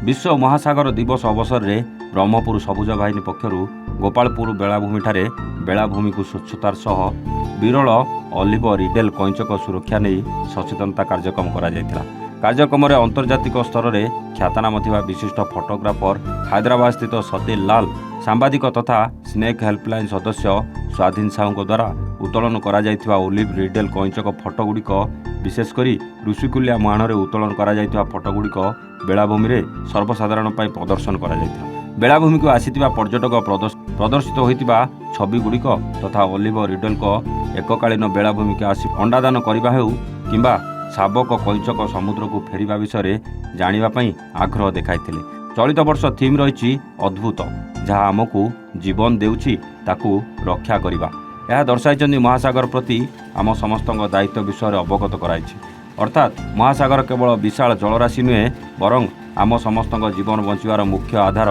विश्व महासागर दिवस अवसर में ब्रह्मपुर सबुज बाहिनी पक्षर गोपालपुर बेलाभूमि बेलाभूमि को स्वच्छतार सह विरल ऑलिव रिटेल कैंचक सुरक्षा नहीं सचेतनता कार्यक्रम कार्यक्रम में अंतर्जातिक स्तर में ख्यातनाम विशिष्ट फोटोग्राफर हैदराबाद स्थित सतील लाल सांबादिक तथा स्नेक हेल्पलाइन सदस्य स्वाधीन साहू द्वारा उत्तोलन करा ओलिव रिटेल कैंचक फोटोगुड़िक विशेषकर ऋषिकुलिया मुहाण में उत्तोलन करा फोटोगुड़िक बेलाभूमि में सर्वसाधारण प्रदर्शन करा बेलाभूमि को आसीथिबा पर्यटक प्रदर्शित होइतिबा छविगुड़िक तथा ओलिव रिटेल को एककालीन बेलाभूमि के आसी अंडादान करने हेउ किंबा शावक कैंचक समुद्र को फेरिबा विषय जानिबापई आग्रह देखाइथिले। चलित वर्ष थीम रही अद्भुत जहाँ आमको जीवन देउछि ताकू रक्षा करबा। यह दर्शाई महासागर प्रति आम समस्त दायित्व विषय अवगत कराइछि। अर्थात महासागर केवल विशाल जलराशि नुहे बरं आम समस्त जीवन बंचार मुख्य आधार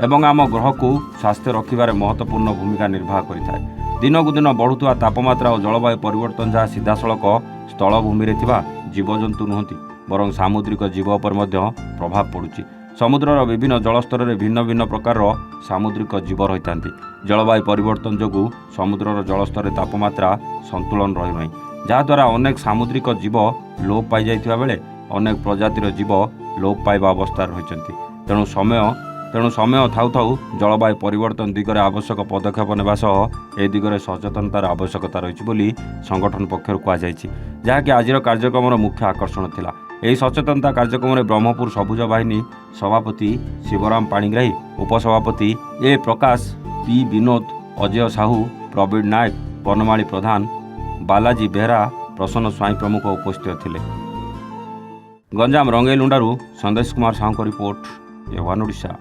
एवं आम ग्रह को स्वास्थ्य रखिबार महत्वपूर्ण भूमिका निर्वाह करिଥାଏ। दिनकू दिन बढ़ुवा तापमात्रा और जलवायु परिवर्तन जहाँ सीधासलख स्थलभूमि में जीवजंतु नुहति बरं सामुद्रिक जीव पर प्रभाव पड़ुछि। समुद्रर विभिन्न जलस्तर में भिन्न भिन्न प्रकार सामुद्रिक जीव रही था। जलवायु परिवर्तन जोगु समुद्रर जलस्तर तापमात्रा संतुलन रही जहाद्वारा अनेक सामुद्रिक जीव लोप पाई जाइथिबा बेले अनेक प्रजातिर जीव लोप पाइबा अवस्था रही। तेणु समय थाउ थाउ जलवायु परिवर्तन दिगरे आवश्यक पदक्षेप नेबा सह ए दिगरे सचेतनतार आवश्यकता रही बोली संगठन पक्षर कहुଯାଇଛି, जहाँकि आजिर कार्यक्रम मुख्य आकर्षण थिला। ଏହି ସଚେତନତା କାର୍ଯ୍ୟକ୍ରମରେ ବ୍ରହ୍ମପୁର ସବୁଜ ବାହିନୀ ସଭାପତି ଶିବରାମ ପାଣିଗ୍ରାହୀ, ଉପସଭାପତି ଏ ପ୍ରକାଶ, ପି ବିନୋଦ, ଅଜୟ ସାହୁ, ପ୍ରବୀଣ ନାୟକ, ବନମାଳୀ ପ୍ରଧାନ, ବାଲାଜୀ ବେହେରା, ପ୍ରସନ୍ନ ସ୍ୱାଇଁ ପ୍ରମୁଖ ଉପସ୍ଥିତ ଥିଲେ। ଗଞ୍ଜାମ ରଙ୍ଗେଇଲୁଣ୍ଡାରୁ ସନ୍ଦେଶ କୁମାର ସାହୁଙ୍କ ରିପୋର୍ଟ, ଏ1 ଓଡ଼ିଶା।